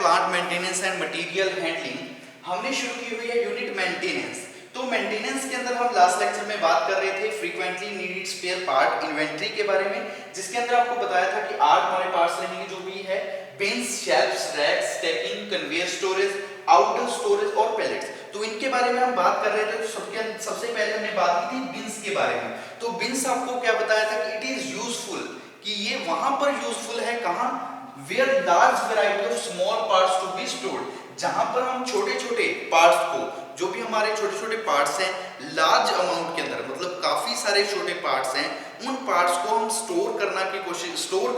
Plant maintenance and material handling, हमने शुरू की हुई है यूनिट मेंटेनेंस। तो मेंटेनेंस के अंदर हम लास्ट लेक्चर में बात कर रहे थे frequently needed spare part inventory के बारे में, जिसके अंदर आपको बताया था कि 8 हमारे पार्ट्स रहेंगे जो भी है bins, shelves, racks, stacking, conveyor storage, outer storage और पैलेट्स। तो इनके बारे में हम बात कर रहे थे। तो सबसे पहले हमने बात की थी बिन्स के बारे में। तो बिन्स आपको क्या बताया था कि इट इज यूजफुल, कि ये वहां पर यूजफुल है कहां, where large variety of small parts to be stored, जहां पर हम छोटे छोटे पार्ट्स को, जो भी हमारे छोटे छोटे पार्ट्स हैं लार्ज अमाउंट के अंदर, मतलब काफी सारे छोटे पार्ट्स हैं, उन पार्ट्स को हम स्टोर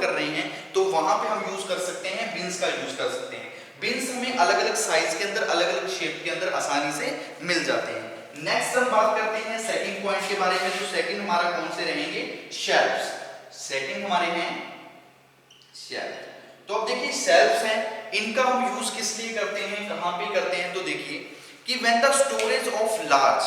कर रहे हैं, तो वहां पे हम यूज कर सकते हैं बिन्स का यूज कर सकते हैं। बिन्स हमें अलग अलग साइज के अंदर, अलग अलग शेप के अंदर आसानी से मिल जाते हैं। नेक्स्ट हम बात करते हैं सेकंड पॉइंट के बारे में। तो सेकंड हमारा कौन से रहेंगे, शेल्फ्स। सेकंड हमारे हैं शेल्फ। तो अब देखिए शेल्फ्स हैं, इनका हम यूज किस लिए करते हैं, कहां पे करते हैं। तो देखिए कि when the storage of large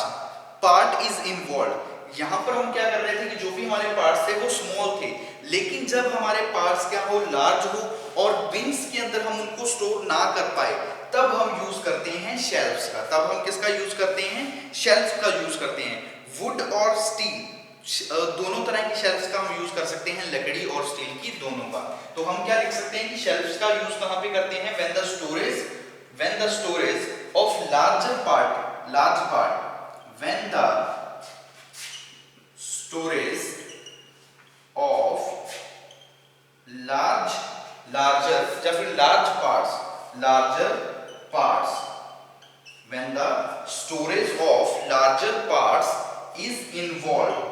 part is involve, यहां पर हम क्या कर रहे थे कि जो भी हमारे पार्ट्स थे वो स्मॉल थे, लेकिन जब हमारे पार्ट्स क्या हो, लार्ज हो और बिन्स के अंदर हम उनको स्टोर ना कर पाए, तब हम यूज करते हैं शेल्फ्स का। तब हम किसका यूज करते हैं, शेल्फ का यूज करते हैं। वुड और स्टील दोनों तरह की शेल्फ्स का हम यूज कर सकते हैं, लकड़ी और स्टील की दोनों का। तो हम क्या लिख सकते हैं कि शेल्फ्स का यूज कहां पे करते हैं, when the storage of large part, when the storage of larger या फिर larger parts, when the storage of larger parts is involved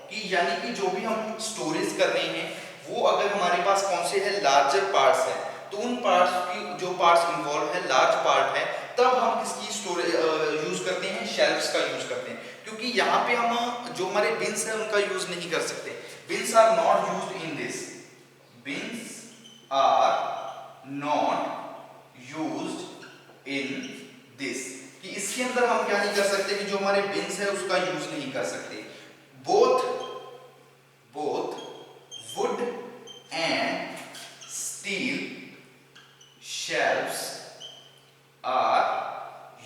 कि यानी कि जो भी हम स्टोरेज कर रहे हैं वो अगर हमारे पास कौन से है, लार्जर पार्ट्स है, तो उन पार्ट्स की जो पार्ट्स इन्वॉल्व है, लार्ज पार्ट है, तब हम किसकी स्टोरेज यूज करते हैं, शेल्फ्स का यूज करते हैं। क्योंकि यहाँ पे हम जो हमारे बिन्स है उनका यूज नहीं कर सकते। Bins are not used in this. Bins are not used in this. कि इसके अंदर हम क्या नहीं कर सकते कि जो हमारे बिन्स है उसका यूज नहीं कर सकते। Both wood and steel shelves are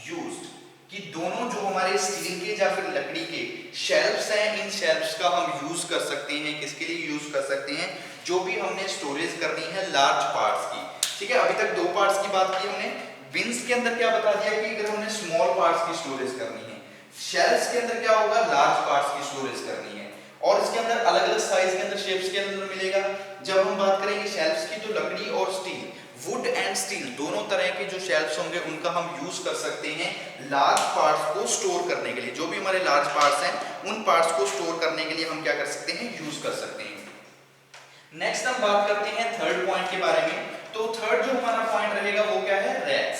used. कि दोनों जो हमारे स्टील के या फिर लकड़ी के शेल्फ्स हैं, इन शेल्फ्स का हम यूज कर सकते हैं। किसके लिए यूज कर सकते हैं, जो भी हमने स्टोरेज करनी है लार्ज पार्ट्स की। ठीक है, अभी तक 2 पार्ट्स की बात की हमने। बिन्स के अंदर क्या बता दिया कि अगर हमने स्मॉल पार्ट्स की स्टोरेज करनी है, शेल्फ्स के अंदर क्या होगा, लार्ज पार्ट्स की स्टोरेज करनी है, और इसके अंदर अलग अलग साइज के अंदर, शेप्स के अंदर मिलेगा। जब हम बात करेंगे शेल्फ्स की, तो लकड़ी और स्टील, वुड एंड स्टील दोनों तरह के जो शेल्फ्स होंगे उनका हम यूज कर सकते हैं लार्ज पार्ट्स को स्टोर करने के लिए। जो भी हमारे लार्ज पार्ट्स हैं उन पार्ट्स को स्टोर करने के लिए हम क्या कर सकते हैं, यूज कर सकते हैं। नेक्स्ट हम बात करते हैं थर्ड पॉइंट के बारे में। तो थर्ड जो हमारा पॉइंट रहेगा वो क्या है, रैक्स।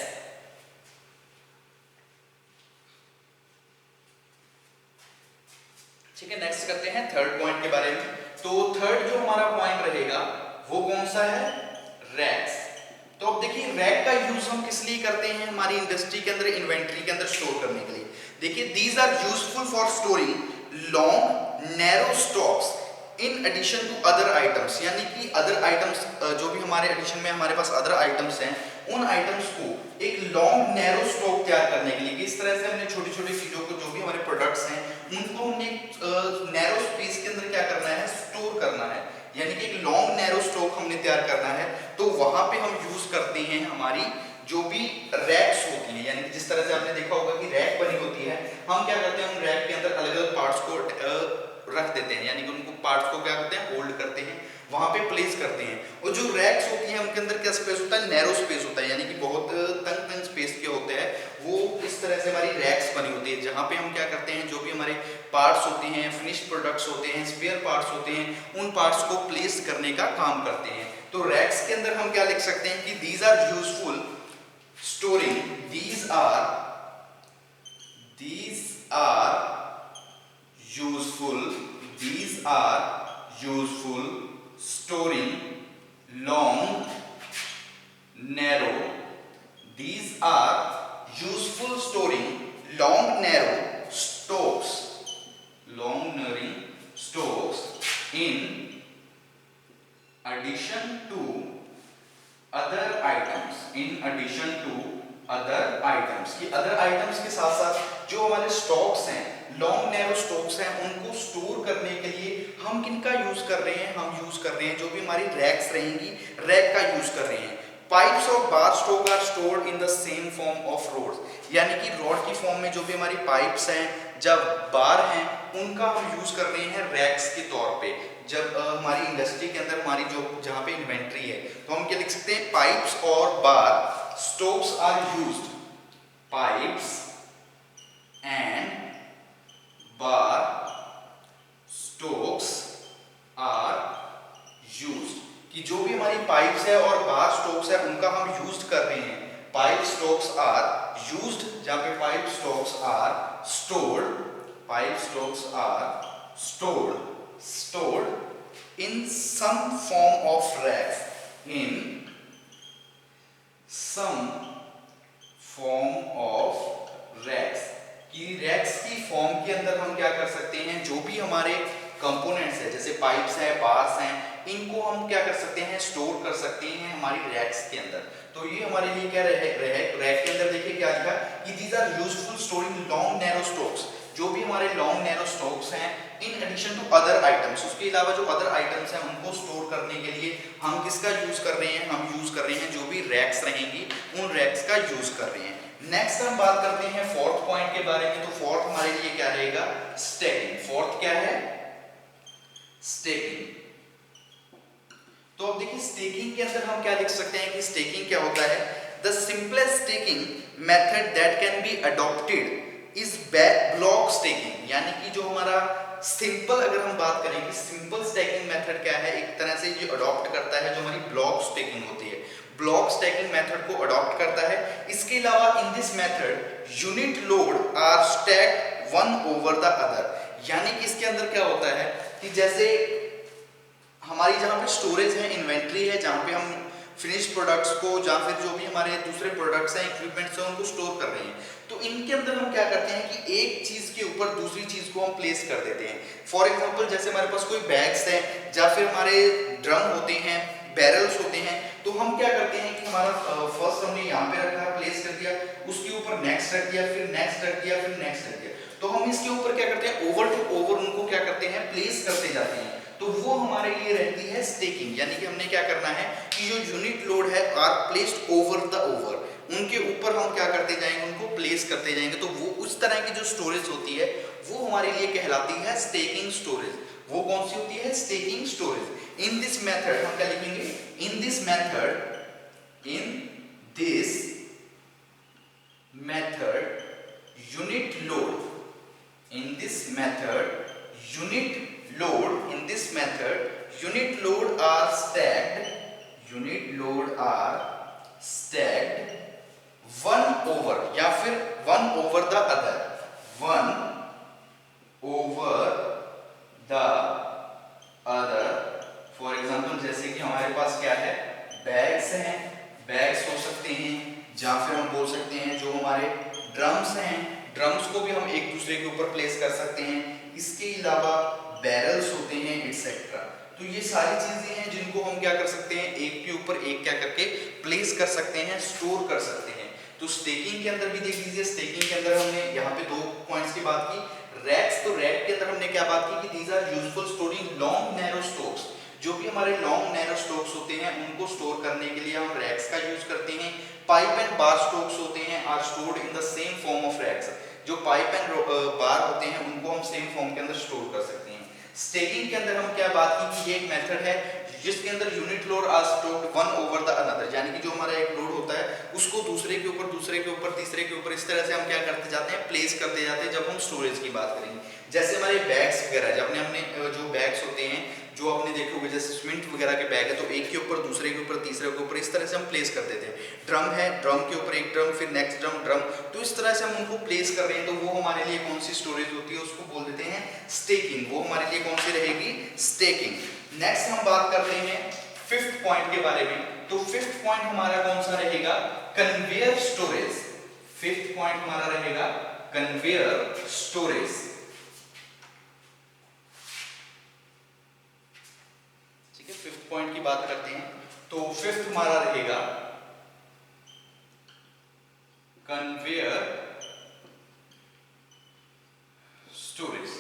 ठीक है, नेक्स्ट करते हैं थर्ड पॉइंट के बारे में। तो थर्ड जो हमारा पॉइंट रहेगा वो कौन सा है, रैक्स। तो अब देखिए रैक का यूज हम किस लिए करते हैं, हमारी इंडस्ट्री के अंदर, इन्वेंट्री के अंदर स्टोर करने के लिए। देखिए these are useful for storing long narrow stocks in addition to other items, यानी कि अदर आइटम्स जो भी हमारे एडिशन में हमारे पास अदर आइटम्स हैं, उन आइटम्स को एक लॉन्ग नैरो स्टॉक तैयार करने के लिए, इस तरह से हमने छोटी छोटी चीजों को, जो भी हमारे प्रोडक्ट्स हैं उनको हमने नैरो स्पेस के अंदर क्या करना है, स्टोर करना है, यानी कि एक लॉन्ग नैरो स्टॉक हमने तैयार करना है। तो वहां पे हम यूज करते हैं हमारी जो भी रैक्स होती है, यानी कि जिस तरह से आपने देखा होगा कि रैक बनी होती है, हम क्या करते हैं उन रैक के अंदर अलग अलग पार्ट्स को रख देते हैं, यानी कि उनको पार्ट्स को क्या करते हैं, होल्ड करते हैं, वहां पे प्लेस करते हैं। और जो रैक्स होती हैं उनके अंदर क्या स्पेस होता है, नैरो स्पेस होता है, यानी कि बहुत तंग स्पेस के होते हैं। वो इस तरह से हमारी रैक्स बनी होती है, जहां पे हम क्या करते हैं, जो भी हमारे पार्ट्स होते हैं, फिनिश्ड प्रोडक्ट्स होते हैं, स्पेयर पार्ट्स होते हैं, उन पार्ट्स को प्लेस करने का काम करते हैं। तो रैक्स के अंदर हम क्या लिख सकते हैं कि these are useful storing, these are useful storing long narrow stocks in addition to other items, in addition to other items, कि अदर आइटम्स के साथ साथ जो हमारे स्टॉक्स हैं, लॉन्ग नैरो स्टॉक्स हैं, उनको स्टोर करने के लिए हम किनका यूज कर रहे हैं? हम यूज कर रहे हैं जो भी हमारी रैक्स रहेंगी, रैक का यूज कर रहे हैं। पाइप्स और bar stock are stored in the same form of rods, यानी कि रॉड की फॉर्म में जो भी हमारी पाइप्स हैं, जब बार हैं, उनका हम यूज कर रहे हैं रैक्स के तौर पे। जब हमारी इंडस्ट्री के अंदर हमारी जो जहाँ पे इन्वेंट्री है, तो हम क्या लिख सकते हैं? पाइप्स और bar stocks are used, pipes and bar stocks are used, कि जो भी हमारी पाइप्स है और बार स्टॉक्स है उनका हम यूज कर रहे हैं। पाइप स्टॉक्स आर यूज्ड, जहां पे pipe stocks are stored, pipe stocks are stored in some form of racks, in some form of racks, कि रैक्स की फॉर्म के अंदर हम क्या कर सकते हैं? जो भी हमारे कंपोनेंट्स है, जैसे पाइप्स है, बार्स हैं, इनको हम क्या कर सकते हैं? स्टोर कर सकते हैं हमारी रैक्स के अंदर। तो ये हमारे लिए क्या रैक के अंदर देखिए क्या लिखा कि these are useful storing long narrow stocks, जो भी हमारे लॉन्ग नैरो स्टॉक्स हैं, in addition to other items, उसके अलावा जो अदर आइटम्स हैं उनको स्टोर करने के लिए हम किसका यूज कर रहे हैं? हम यूज कर रहे हैं जो भी रैक्स रहेंगी, उन रैक्स का यूज कर रहे हैं। नेक्स्ट हम बात करते हैं फोर्थ पॉइंट के बारे में। तो फोर्थ हमारे लिए क्या रहेगा? स्टैकिंग। फोर्थ क्या है? स्टैकिंग। तो अब देखिए स्टैकिंग के अंदर हम क्या लिख सकते हैं कि स्टैकिंग क्या होता है? The simplest stacking method that can be adopted is block stacking, यानी कि जो हमारा सिंपल, अगर हम बात करें कि सिंपल स्टैकिंग मेथड क्या है, एक तरह से ये अडॉप्ट करता है जो हमारी ब्लॉक स्टैकिंग होती है, ब्लॉक स्टैकिंग मेथड को अडॉप्ट करता है। इसके अलावा in this method unit load are stacked one over the other, यानी कि इसके अंदर क्या होता है कि जैसे हमारी जहाँ पे स्टोरेज है, इन्वेंट्री है, जहाँ पे हम फिनिश प्रोडक्ट्स को, जहाँ फिर जो भी हमारे दूसरे प्रोडक्ट्स हैं, इक्विपमेंट्स हैं, उनको स्टोर कर रहे हैं, तो इनके अंदर हम क्या करते हैं कि एक चीज के ऊपर दूसरी चीज को हम प्लेस कर देते हैं। फॉर एग्जांपल जैसे हमारे पास कोई बैग्स हैं, या फिर हमारे ड्रम होते हैं, बैरल्स होते हैं, तो हम क्या करते हैं कि हमारा फर्स्ट हमने यहाँ पे रखा, प्लेस कर दिया, उसके ऊपर नेक्स्ट रख दिया, फिर नेक्स्ट रख दिया, फिर नेक्स्ट रख दिया, तो हम इसके ऊपर क्या करते हैं? ओवर टू ओवर उनको क्या करते हैं? प्लेस करते जाते हैं। तो वो हमारे लिए रहती है स्टैकिंग, यानी कि हमने क्या करना है कि जो यूनिट लोड है are placed over the over, उनके ऊपर हम क्या करते जाएंगे? उनको प्लेस करते जाएंगे। तो वो उस तरह की जो स्टोरेज होती है वो हमारे लिए कहलाती है स्टैकिंग स्टोरेज। वो कौन सी होती है? Stacking storage. In this method हम क्या लिखेंगे? इन this method unit load, in this method unit load are stacked one over, या फिर one over the other, one over the other। For example जैसे कि हमारे पास क्या है? बैग्स हैं, बैग्स हो सकते हैं, या फिर हम बोल सकते हैं जो हमारे ड्रम्स हैं, ड्रम्स को भी हम एक दूसरे के ऊपर प्लेस कर सकते हैं। इसके अलावा बैरल्स होते हैं, एटसेट्रा। तो ये सारी चीजें हैं जिनको हम क्या कर सकते हैं? एक के ऊपर एक क्या करके प्लेस कर सकते हैं, स्टोर कर सकते हैं। तो स्टैकिंग के अंदर भी देख लीजिए, स्टैकिंग के अंदर हमने यहाँ पे दो पॉइंट्स की बात की। रैक्स, तो रैक के अंदर हमने क्या बात की कि these are useful storing long narrow stocks, जो भी हमारे लॉन्ग नैरो स्टॉक्स होते हैं उनको स्टोर करने के लिए हम रैक्स का यूज करते हैं। पाइप एंड बार स्टॉक्स होते हैं are stored in the same form of racks, जो पाइप एंड बार होते हैं उनको हम सेम फॉर्म के अंदर स्टोर कर सकते हैं। स्टैकिंग के अंदर हम क्या बात की कि ये एक मेथड है जिसके अंदर unit load are stored one over the another, यानी कि जो हमारा एक लोड होता है उसको दूसरे के ऊपर, दूसरे के ऊपर, तीसरे के ऊपर, इस तरह से हम क्या करते जाते हैं? प्लेस करते जाते हैं। जब हम स्टोरेज की बात करेंगे, जैसे हमारे बैग्स वगैरह, जब हमने जो बैग्स होते हैं, जो आपने देखे होंगे जैसे सीमेंट वगैरह के बैग है, तो एक के ऊपर, दूसरे के ऊपर, तीसरे के ऊपर, इस तरह से हम प्लेस कर देते हैं। ड्रम है, ड्रम के ऊपर एक ड्रम, फिर नेक्स्ट ड्रम, ड्रम, तो इस तरह से हम उनको प्लेस कर रहे हैं। तो वो हमारे लिए कौन सी स्टोरेज होती है? उसको बोल देते हैं स्टैकिंग। वो हमारे लिए कौन सी रहेगी? स्टैकिंग। नेक्स्ट हम बात करते हैं फिफ्थ पॉइंट के बारे में। तो फिफ्थ पॉइंट हमारा कौन सा रहेगा? Conveyor storage. फिफ्थ पॉइंट हमारा रहेगा कन्वेयर स्टोरेज। ठीक है, फिफ्थ पॉइंट की बात करते हैं। तो फिफ्थ हमारा रहेगा कन्वेयर स्टोरेज।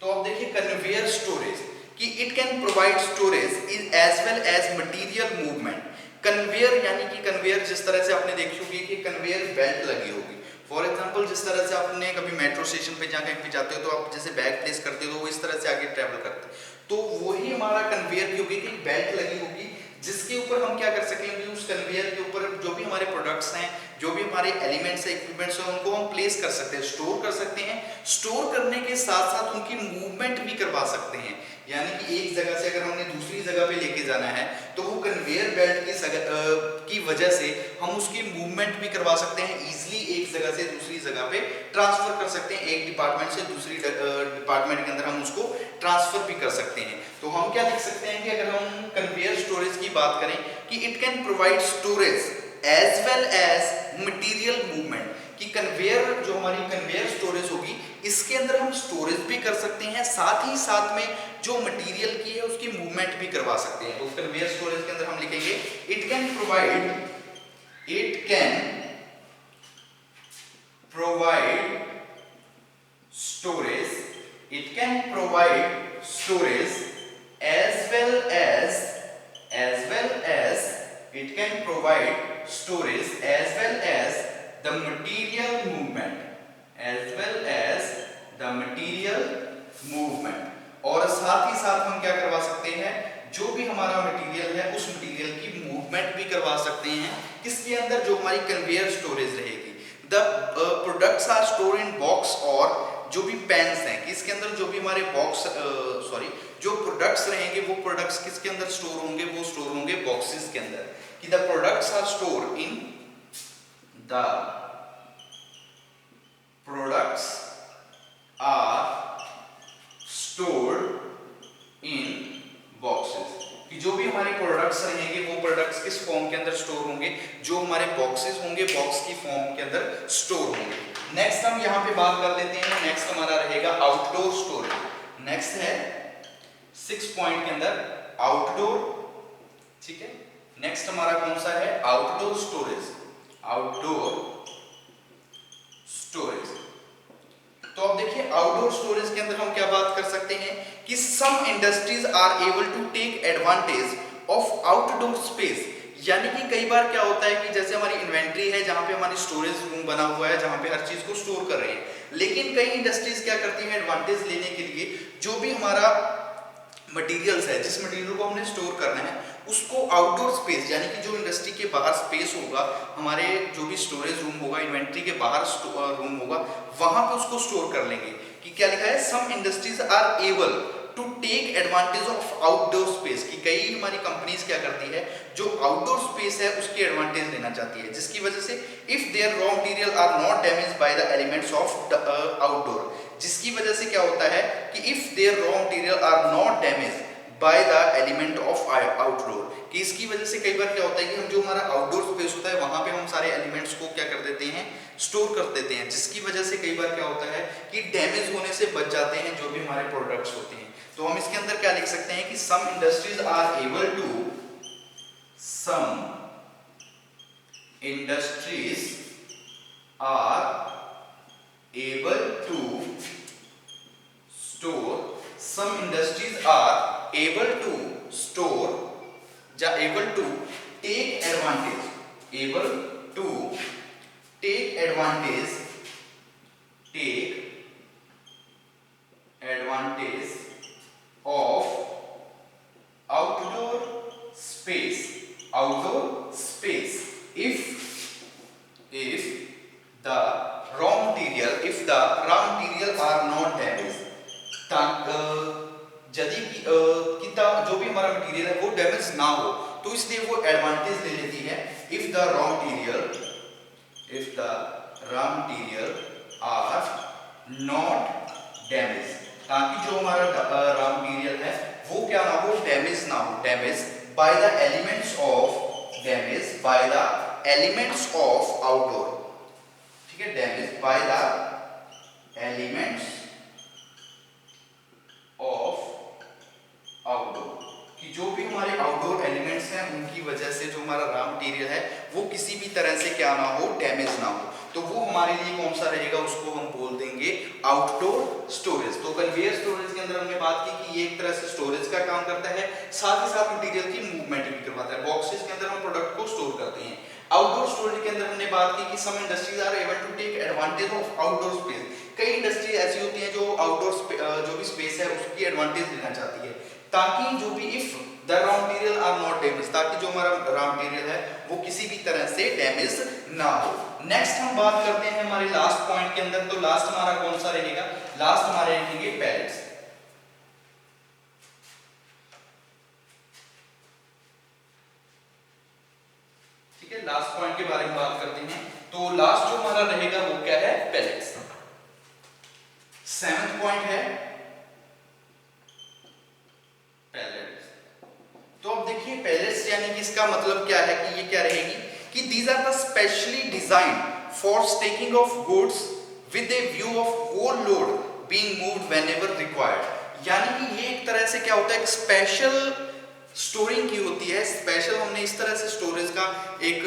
तो अब देखिए कन्वेयर स्टोरेज कि it can provide storage in as well as material movement. Conveyor यानी कि कन्वेयर जिस तरह से आपने देखी होगी कि कन्वेयर बेल्ट लगी होगी। फॉर एग्जांपल जिस तरह से आपने कभी मेट्रो स्टेशन पे जाकर कहीं जाते हो तो आप जैसे बैग प्लेस करते हो तो वो इस तरह से आगे ट्रेवल करते हैं, तो वही हमारा कन्वेयर की होगी कि बेल्ट लगी होगी जिसके ऊपर हम क्या कर सकेंगे, उस कन्वेयर के ऊपर जो भी हमारे प्रोडक्ट्स हैं, जो भी हमारे एलिमेंट्स हैं, इक्विपमेंट्स हैं, उनको हम प्लेस कर सकते हैं, स्टोर कर सकते हैं। स्टोर करने के साथ साथ उनकी मूवमेंट भी करवा सकते हैं। यानी कि एक जगह से अगर हमने दूसरी जगह पे लेके जाना है तो वो कन्वेयर बेल्ट की वजह से हम उसकी मूवमेंट भी करवा सकते हैं, इजीली एक जगह से दूसरी जगह पे ट्रांसफर कर सकते हैं, एक डिपार्टमेंट से दूसरी डिपार्टमेंट के अंदर हम उसको ट्रांसफर भी कर सकते हैं। तो हम क्या लिख सकते हैं कि अगर हम कन्वेयर स्टोरेज की बात करें कि it can provide storage as well as material movement, कि कन्वेयर जो हमारी कन्वेयर स्टोरेज होगी इसके अंदर हम स्टोरेज भी कर सकते हैं, साथ ही साथ में जो मटेरियल की है उसकी मूवमेंट भी करवा सकते हैं। तो कन्वेयर स्टोरेज के अंदर हम लिखेंगे it can provide storage, it can provide storage as well as it can provide storage as well as the material movement, और साथ ही साथ हम क्या करवा सकते हैं, जो भी हमारा मटेरियल है उस मटेरियल की मूवमेंट भी करवा सकते हैं। किसके अंदर, जो हमारी कन्वेयर स्टोरेज रहेगी। The products are store in box, और जो भी पेन्स हैं इसके अंदर जो भी हमारे जो प्रोडक्ट्स रहेंगे वो प्रोडक्ट्स किसके अंदर स्टोर होंगे, वो स्टोर होंगे बॉक्सेस के अंदर। कि the products are store in boxes, कि जो भी हमारे प्रोडक्ट्स रहेंगे वो प्रोडक्ट्स किस फॉर्म के अंदर स्टोर होंगे, जो हमारे बॉक्सेस होंगे बॉक्स की फॉर्म के अंदर स्टोर होंगे। नेक्स्ट हम यहाँ पे बात कर लेते हैं, नेक्स्ट हमारा रहेगा आउटडोर स्टोरेज। नेक्स्ट है 6 पॉइंट के अंदर आउटडोर, ठीक है। नेक्स्ट हमारा कौन सा है, आउटडोर स्टोरेज। तो अब देखिए आउटडोर स्टोरेज के अंदर हम क्या बात कर सकते हैं कि some industries are able to take advantage of outdoor space. यानी कि कई बार क्या होता है कि जैसे हमारी इन्वेंट्री है जहां पे हमारी स्टोरेज रूम बना हुआ है जहां पे हर चीज को स्टोर कर रहे हैं, लेकिन कई इंडस्ट्रीज क्या करती हैं एडवांटेज लेने के लिए जो भी हमारा मटेरियल्स है, जिस मटेरियल को हमने स्टोर करना है उसको आउटडोर स्पेस, यानी कि जो इंडस्ट्री के बाहर स्पेस होगा, हमारे जो भी स्टोरेज रूम होगा, इन्वेंट्री के बाहर रूम होगा, वहां पे उसको स्टोर कर लेंगे। कि क्या लिखा है, some industries are able to take advantage of outdoor space, कि कई हमारी कंपनीज क्या करती है जो आउटडोर स्पेस है उसकी एडवांटेज लेना चाहती है, जिसकी वजह से if there raw material are not damaged by the elements of outdoor, जिसकी वजह से क्या होता है कि if there raw material are not damaged by the element of outdoor, कि इसकी वजह से कई बार क्या होता है कि हम जो हमारा आउटडोर स्पेस होता है वहां पे हम सारे एलिमेंट्स को क्या कर देते हैं, स्टोर कर देते हैं, जिसकी वजह से कई बार क्या होता है कि डैमेज होने से बच जाते हैं जो भी हमारे प्रोडक्ट्स होते हैं। तो हम इसके अंदर क्या लिख सकते हैं कि some industries are able to take advantage of outdoor space if the raw material are not damaged, यदि जो भी हमारा मटेरियल है वो डैमेज ना हो, तो इसलिए वो एडवांटेज ले लेती है if the raw material are not damaged, ताकि जो हमारा रॉ मटेरियल है वो क्या ना हो, डैमेज ना हो, damage bye the elements of outdoor, ठीक है, damage bye the elements of outdoor, कि जो भी हमारे आउटडोर एलिमेंट्स हैं उनकी वजह मटेरियल है वो किसी भी तरह से क्या ना हो, डैमेज ना हो, तो वो हमारे लिए कौन सा रहेगा, उसको हम बोल देंगे आउटडोर स्टोरेज। तो कन्वेयर स्टोरेज के अंदर हमने बात की कि ये एक तरह से स्टोरेज का काम करता है, साथ ही साथ मटेरियल की मूवमेंट भी करवाता है। बॉक्सेस के अंदर हम प्रोडक्ट को स्टोर करते हैं। आउटडोर स्टोरेज के अंदर हमने बात की कि some industries are able to take advantage of outdoor space. कई इंडस्ट्री ऐसी होती हैं जो आउटडोर जो भी स्पेस है उसकी एडवांटेज लेना चाहती है, ताकि जो भी if the raw material are not damage, ताकि जो हमारा रॉ मटेरियल है वो किसी भी तरह से डैमेज ना हो। नेक्स्ट हम बात करते हैं हमारे लास्ट पॉइंट के अंदर। तो लास्ट हमारा कौन सा रहेगा, लास्ट हमारे रहेंगे पैलेट्स। ठीक है, लास्ट पॉइंट के बारे में बात करते हैं। तो लास्ट जो हमारा रहेगा वो क्या है, पैलेट्स। 7th पॉइंट है पैलेट्स। तो अब देखिए पैलेट्स यानी कि इसका मतलब क्या है कि ये क्या रहेगी कि these are the specially designed for staking of goods with a view of whole load being moved whenever required। यानी कि ये एक तरह से क्या होता है, एक स्पेशल स्टोरिंग की होती है। स्पेशल हमने इस तरह से स्टोरेज का एक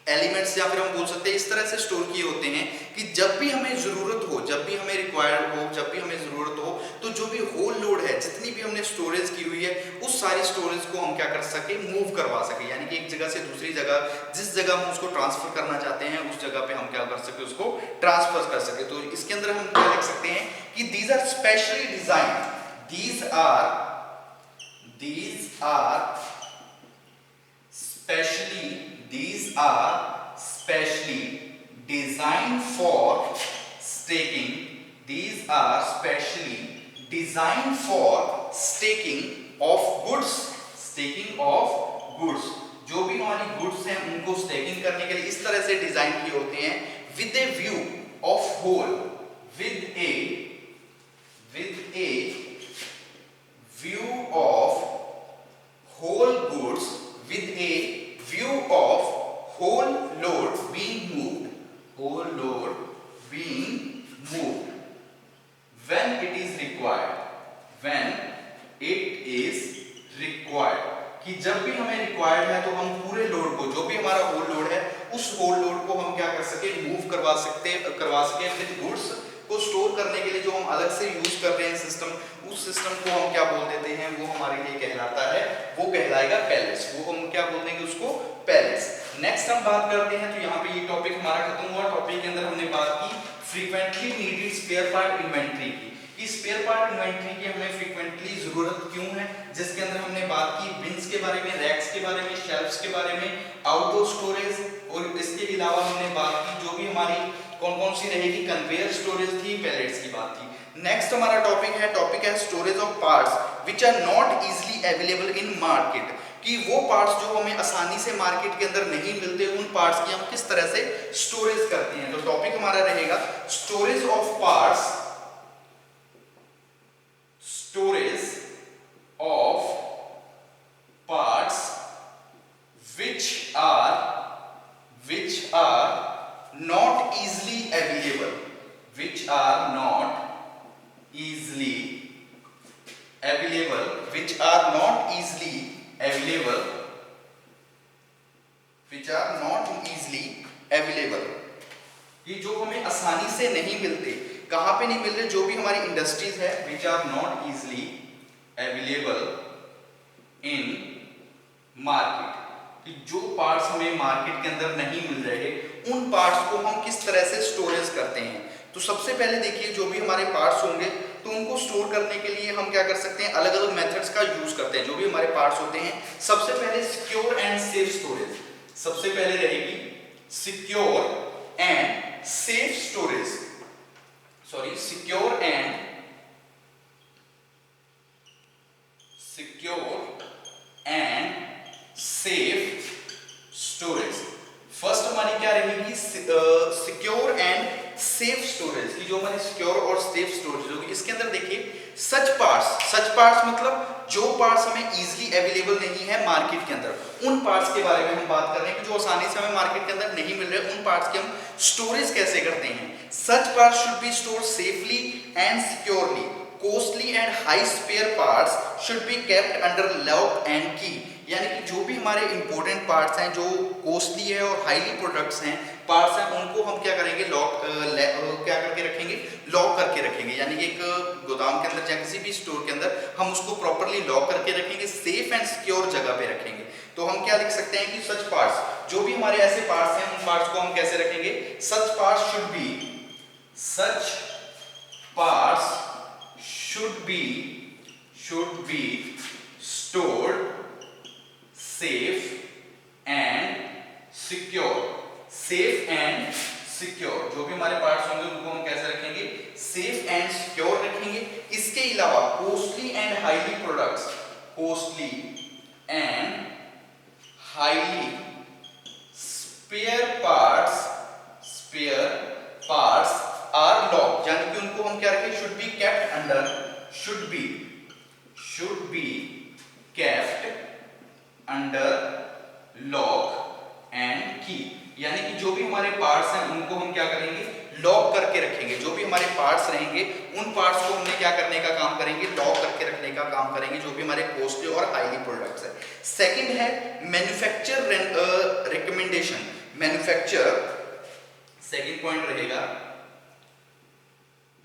एलिमेंट्स या फिर हम बोल सकते हैं इस तरह से स्टोर किए होते हैं कि जब भी हमें जरूरत हो, जब भी हमें रिक्वायर्ड हो, जब भी हमें जरूरत हो, तो जो भी होल लोड है, जितनी भी हमने स्टोरेज की हुई है, उस सारी स्टोरेज को हम क्या कर सके, मूव करवा सके। यानी कि एक जगह से दूसरी जगह, जिस जगह हम उसको ट्रांसफर करना चाहते हैं उस जगह पे हम क्या कर सके, उसको ट्रांसफर कर सके। तो इसके अंदर हम क्या लिख सकते हैं कि these are specially design, these are specially designed for staking, these are specially designed for staking of goods, staking of goods। जो भी हमारी गुड्स हैं उनको स्टेकिंग करने के लिए इस तरह से डिजाइन किए होते हैं, with a view of whole, with a view of whole goods, with a view of whole load being moved, whole load being moved when it is required, when it is required। कि जब भी हमें required है तो हम पूरे load को, जो भी हमारा होल लोड है, उस होल लोड को हम क्या कर सके, मूव करवा सके विद गुड्स को स्टोर करने के लिए जो हम अलग से यूज कर रहे हैं सिस्टम, उस सिस्टम को हम क्या बोल देते हैं, वो हमारे लिए कहलाता है, वो कहलाएगा पैलेट्स। वो हम क्या बोल देंगे उसको, पैलेट्स। नेक्स्ट हम बात करते हैं, तो यहाँ पे ये टॉपिक हमारा खत्म हुआ। टॉपिक के अंदर हमने बात की frequently needed spare part inventory की। स्पेयर पार्ट इन्वेंटरी की हमें फ्रीक्वेंटली जरूरत क्यों है, जिसके अंदर हमने बात की बिन्स के बारे में, रैक्स के बारे में, शेल्फ्स के बारे में, आउटडोर स्टोरेज, और इसके अलावा हमने बात की जो भी हमारी कौन कौन सी रहेगी, कन्वेयर स्टोरेज थी, पैलेट्स की बात थी। नेक्स्ट हमारा टॉपिक है storage of parts which are not easily available in market. कि वो पार्ट्स जो हमें आसानी से मार्केट के अंदर नहीं मिलते, उन पार्ट्स की हम किस तरह से स्टोरेज करते हैं। तो टॉपिक हमारा रहेगा storage of parts, storage of parts which are not easily available, which are not easily available, which are not easily available, which are not easily available। ये जो हमें आसानी से नहीं मिलते, कहाँ पे नहीं मिल रहे, जो भी हमारी इंडस्ट्रीज है, which are not easily available in market। कि जो पार्ट्स हमें मार्केट के अंदर नहीं मिल रहे, उन पार्ट्स को हम किस तरह से स्टोरेज करते हैं। तो सबसे पहले देखिए जो भी हमारे पार्ट्स होंगे, तो उनको स्टोर करने के लिए हम क्या कर सकते हैं, अलग अलग मेथड्स का यूज करते हैं। जो भी हमारे पार्ट्स होते हैं, सबसे पहले सिक्योर एंड सेफ स्टोरेज, सबसे पहले रहेगी secure and safe storage, secure and safe storage. First हमारी क्या रहेगी, सिक्योर एंड सेफ स्टोरेज की जो हमारी सिक्योर और सेफ स्टोरेज होगी। इसके अंदर देखिए सच पार्ट्स मतलब जो पार्ट्स हमें इजीली अवेलेबल नहीं है मार्केट के अंदर, उन पार्ट्स के बारे में हम बात कर रहे हैं कि जो आसानी से हमें मार्केट के अंदर नहीं मिल रहे, उन पार्ट्स की हम स्टोरेज कैसे करते हैं। Such parts should be stored safely and securely. Costly and high spare parts should be kept under lock and key। यानी कि जो भी हमारे इंपॉर्टेंट पार्ट्स हैं, जो कॉस्टली है और हाईली प्रोडक्ट्स हैं, पार्ट्स हैं, उनको हम क्या करेंगे, क्या करके रखेंगे, लॉक करके रखेंगे। यानी कि एक गोदाम के अंदर या किसी भी स्टोर के अंदर हम उसको प्रॉपरली लॉक करके रखेंगे, सेफ एंड सिक्योर जगह पे रखेंगे। तो हम क्या लिख सकते हैं कि सच पार्ट्स, जो भी हमारे ऐसे पार्ट्स हैं, उन पार्ट्स को हम कैसे रखेंगे, such parts should be stored safe and secure। Safe and secure, जो भी हमारे पार्ट्स होंगे उनको हम कैसे रखेंगे, सेफ एंड सिक्योर रखेंगे। इसके अलावा costly and highly products, costly and highly spare parts are lock, यानी कि उनको हम क्या रखें, should be kept under, should be kept under lock and key. यानी कि जो भी हमारे पार्ट्स हैं उनको हम क्या करेंगे, लॉक करके रखेंगे। जो भी हमारे पार्ट्स रहेंगे उन पार्ट्स को हमने क्या करने का काम करेंगे, लॉक करके रखने का काम करेंगे, जो भी हमारे कॉस्टली और हाईली प्रोडक्ट्स है। सेकंड है manufacture recommendation. Manufacture, second point रहेगा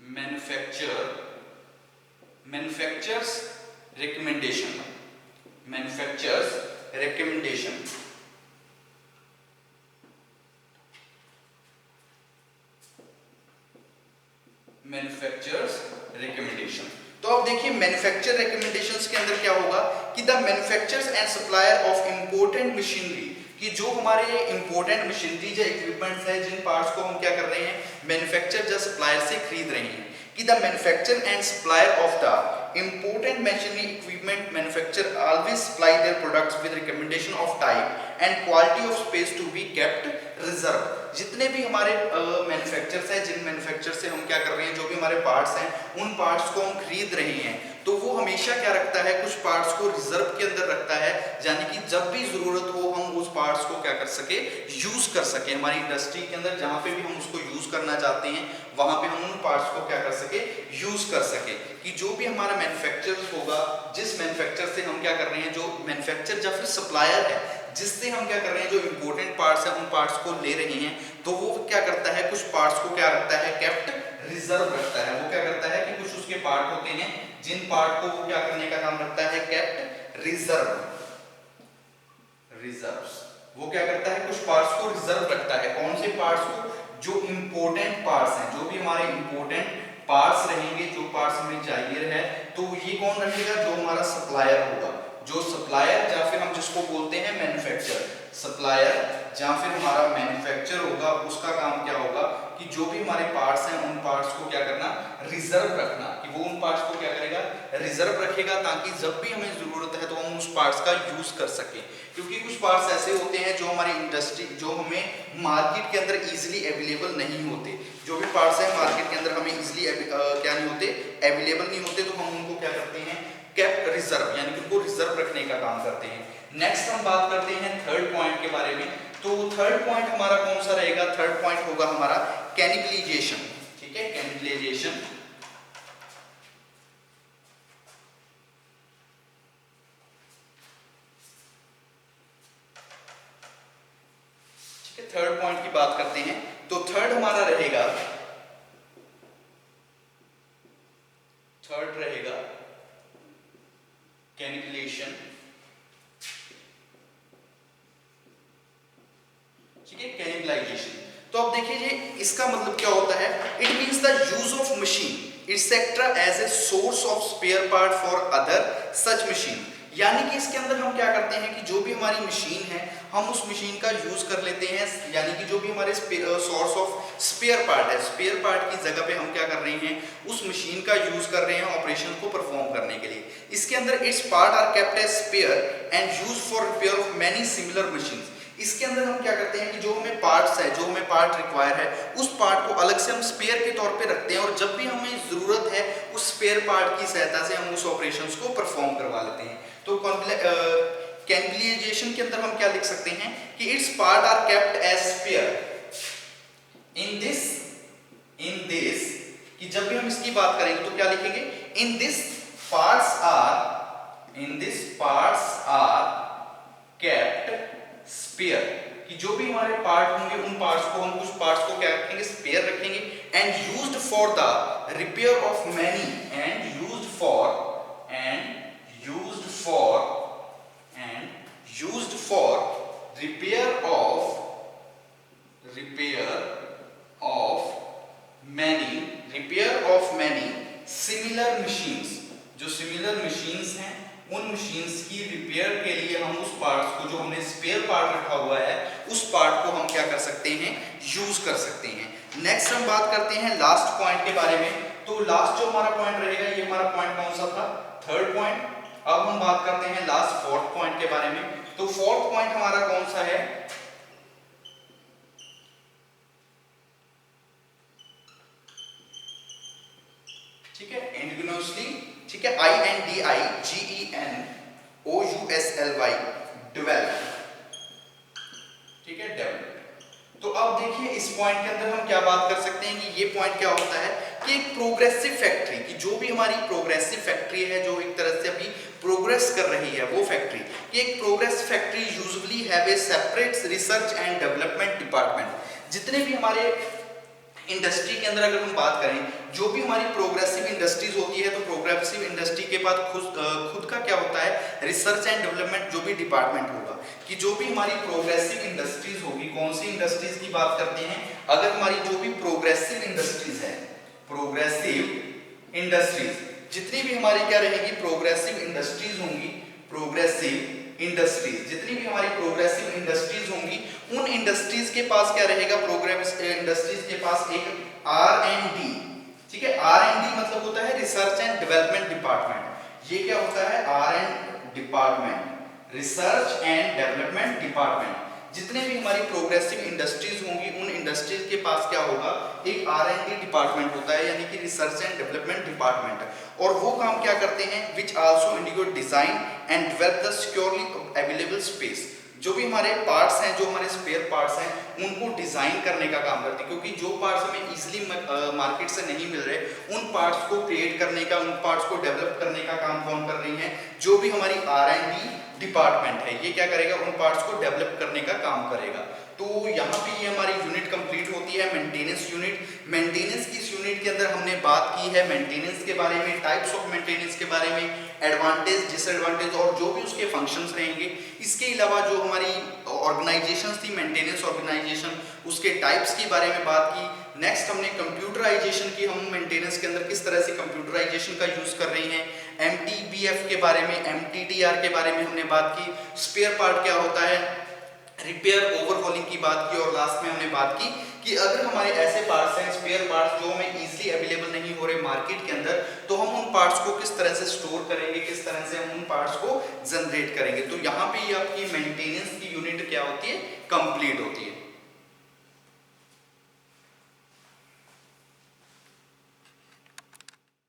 मैन्युफैक्चरर्स रिकमेंडेशन। तो अब देखिए मैन्युफैक्चर रिकमेंडेशंस के अंदर क्या होगा कि the manufacturers and supplier of important machinery, कि जो हमारे इंपोर्टेंट मशीनरी या इक्विपमेंट्स है, जिन पार्ट्स को हम क्या कर रहे हैं, मैन्युफैक्चर या सप्लायर से खरीद रहे हैं, कि the manufacture and supplier of the important machinery equipment manufacturer always supply their products with recommendation of type and quality of space to be kept reserved। जितने भी हमारे मैन्युफैक्चरर्स हैं, जिन मैन्युफैक्चर से हम क्या कर रहे हैं, जो भी हमारे पार्ट्स हैं, उन पार्ट्स को हम खरीद रहे हैं, तो वो हमेशा क्या रखता है, कुछ पार्ट्स को रिजर्व के अंदर रखता है, यानी कि जब भी जरूरत हो हम उस पार्ट्स को क्या कर सके, यूज कर सके। हमारी इंडस्ट्री के अंदर जहां पे भी हम उसको यूज करना चाहते हैं, वहां पे हम उन पार्ट्स को क्या कर सके, यूज कर सके। कि जो भी हमारा मैन्युफैक्चर होगा, जिस मैन्युफैक्चर से हम क्या कर रहे हैं, जो मैन्युफैक्चर या फिर सप्लायर है, जिससे हम क्या कर रहे हैं, जो इंपॉर्टेंट पार्ट्स हैं, उन पार्ट्स को ले रहे हैं, तो वो क्या करता है, कुछ पार्ट्स को क्या रखता है, केप्ट रिजर्व रखता है। वो क्या करता है कि कुछ उसके पार्ट होते हैं, जिन पार्ट को वो क्या करने का काम रखता है, केप्ट रिजर्व्स। वो क्या करता है, कुछ पार्ट्स को रिजर्व रखता है। कौन से पार्ट्स को, जो इंपॉर्टेंट पार्ट्स हैं, जो भी हमारे इंपॉर्टेंट पार्ट्स रहेंगे, जो पार्ट्स हमें चाहिए है, तो ये कौन रखेगा, जो हमारा सप्लायर होगा। जो सप्लायर या फिर हम जिसको बोलते हैं मैन्युफैक्चर, सप्लायर या फिर हमारा मैन्युफैक्चर होगा, उसका काम क्या होगा कि जो भी हमारे पार्ट्स हैं, उन पार्ट्स को क्या करना, रिजर्व रखना। कि वो उन पार्ट्स को क्या करेगा, रिजर्व रखेगा, ताकि जब भी हमें जरूरत है तो हम उस पार्ट्स का यूज कर सके। क्योंकि कुछ पार्ट्स ऐसे होते हैं जो हमारी इंडस्ट्री, जो हमें मार्केट के अंदर इजीली अवेलेबल नहीं होते। जो भी पार्ट्स हैं मार्केट के अंदर हमें इजीली क्या नहीं होते, अवेलेबल नहीं होते, तो हम उनको क्या करते हैं, केप्ट रिजर्व, यानी कि उनको रिजर्व रखने का काम करते हैं। नेक्स्ट हम बात करते हैं थर्ड पॉइंट के बारे में। तो थर्ड पॉइंट हमारा कौन सा रहेगा, थर्ड पॉइंट होगा हमारा कैनिबलाइजेशन। ठीक है, कैनिबलाइजेशन। ठीक है, थर्ड पॉइंट की बात करते हैं। तो थर्ड हमारा रहेगा, कैनिबलाइजेशन। ठीक है, कैनिबलाइजेशन। तो अब देखिए इसका मतलब क्या होता है, it means the use of machine etcetera as a source of spare part for other such machine. यानी कि इसके अंदर हम क्या करते हैं कि जो भी हमारी मशीन है, हम उस मशीन का यूज कर लेते हैं, यानी कि जो भी हमारे सोर्स ऑफ स्पेयर पार्ट है, स्पेयर पार्ट की जगह पे हम क्या कर रहे हैं, उस मशीन का यूज कर रहे हैं ऑपरेशन को परफॉर्म करने के लिए। इसके अंदर its part are kept as spare and use for repair of many similar machines. इसके अंदर हम क्या करते हैं कि जो हमें पार्ट्स है, जो हमें पार्ट रिक्वायर है, उस पार्ट को अलग से हम स्पेयर के तौर पे रखते हैं, और जब भी हमें जरूरत है उस स्पेयर पार्ट की सहायता से हम उस ऑपरेशंस को परफॉर्म करवा लेते हैं। तो कैनिबलाइजेशन के अंदर हम क्या लिख सकते हैं कि its part are kept as spare in this, कि जब भी हम इसकी बात करेंगे तो क्या लिखेंगे, इन दिस पार्ट्स आर कि जो भी हमारे पार्ट होंगे उन पार्ट्स को हम कुछ पार्ट्स को क्या रखेंगे, स्पेयर रखेंगे, and used for the repair of many and used for repair of many similar machines. जो सिमिलर मशीन्स हैं उन मशीन्स की रिपेयर के लिए हम उस पार्ट्स को, जो हमने स्पेयर पार्ट रखा हुआ है, उस पार्ट को हम क्या कर सकते हैं, यूज कर सकते हैं। नेक्स्ट हम बात करते हैं लास्ट पॉइंट के बारे में। तो लास्ट जो हमारा पॉइंट रहेगा, ये हमारा पॉइंट कौन सा था, थर्ड पॉइंट। अब हम बात करते हैं लास्ट फोर्थ पॉइंट के बारे में। तो फोर्थ पॉइंट हमारा कौन सा है, ठीक है, इंडिगेनोसली, ठीक है, INDIGENOUSLY, डेवलप, ठीक है, डेवलप। तो अब देखिए इस पॉइंट के अंदर हम क्या बात कर सकते हैं कि ये पॉइंट क्या होता है कि एक प्रोग्रेसिव फैक्ट्री की, जो भी हमारी प्रोग्रेसिव फैक्ट्री है, जो एक तरह से अभी प्रोग्रेस कर रही है, वो फैक्ट्री, कि एक progress factory usually have a separate research and development department. जितने भी हमारे इंडस्ट्री के अंदर अगर हम बात करें, जो भी हमारी प्रोग्रेसिव इंडस्ट्रीज होती है, तो प्रोग्रेसिव इंडस्ट्री के बाद खुद का क्या होता है, रिसर्च एंड डेवलपमेंट जो भी डिपार्टमेंट होगा, कि जो भी हमारी प्रोग्रेसिव इंडस्ट्रीज होगी, कौन सी इंडस्ट्रीज की बात करते हैं, अगर हमारी जो भी प्रोग्रेसिव इंडस्ट्रीज है, प्रोग्रेसिव इंडस्ट्रीज, जितनी भी हमारी क्या रहेगी, प्रोग्रेसिव इंडस्ट्रीज होंगी, प्रोग्रेसिव इंडस्ट्रीज, जितनी भी हमारी प्रोग्रेसिव इंडस्ट्रीज होंगी, उन इंडस्ट्रीज के पास क्या रहेगा, प्रोग्रेसिव इंडस्ट्रीज के पास एक R&D, ठीक है, R&D मतलब होता है रिसर्च एंड डेवलपमेंट डिपार्टमेंट। ये क्या होता है, R&D department, research and development department. जितने भी हमारी प्रोग्रेसिव इंडस्ट्रीज होंगी, उन इंडस्ट्रीज के पास क्या होगा, एक R&D डिपार्टमेंट होता है, यानी कि रिसर्च एंड डेवलपमेंट डिपार्टमेंट। और वो काम क्या करते हैं, which also Indigo design and develop the securely available space. जो भी हमारे पार्ट्स हैं, जो हमारे स्पेयर पार्ट्स हैं, उनको डिजाइन करने का काम करते हैं, क्योंकि जो पार्ट्स हमें इजीली मार्केट से नहीं मिल रहे, उन पार्ट्स को क्रिएट करने का, उन पार्ट्स को डेवलप करने का काम कौन कर रही है, जो भी हमारी R&D डिपार्टमेंट है, ये क्या करेगा, उन पार्ट्स को डेवलप करने का काम करेगा। तो यहाँ पे ये हमारी यूनिट कंप्लीट होती है, मेंटेनेंस यूनिट। मेंटेनेंस की इस यूनिट के अंदर हमने बात की है मेंटेनेंस के बारे में, टाइप्स ऑफ मेंटेनेंस के बारे में, एडवांटेज, डिसएडवांटेज और जो भी उसके फंक्शंस रहेंगे। इसके अलावा जो हमारी ऑर्गेनाइजेशंस थी, मेंटेनेंस ऑर्गेनाइजेशन, उसके टाइप्स के बारे में बात की। नेक्स्ट हमने कंप्यूटराइजेशन की, हम मेंटेनेंस के अंदर किस तरह से कंप्यूटराइजेशन का यूज कर रही हैं। MTBF के बारे में, MTTR के बारे में हमने बात की। स्पेयर पार्ट क्या होता है, रिपेयर ओवरहॉलिंग की बात की। और लास्ट में हमने बात की कि अगर हमारे ऐसे पार्ट्स हैं, स्पेयर पार्ट्स जो हमें इजीली अवेलेबल नहीं हो रहे मार्केट के अंदर, तो हम उन पार्ट्स को किस तरह से स्टोर करेंगे, किस तरह से हम उन पार्ट्स को जनरेट करेंगे। तो यहाँ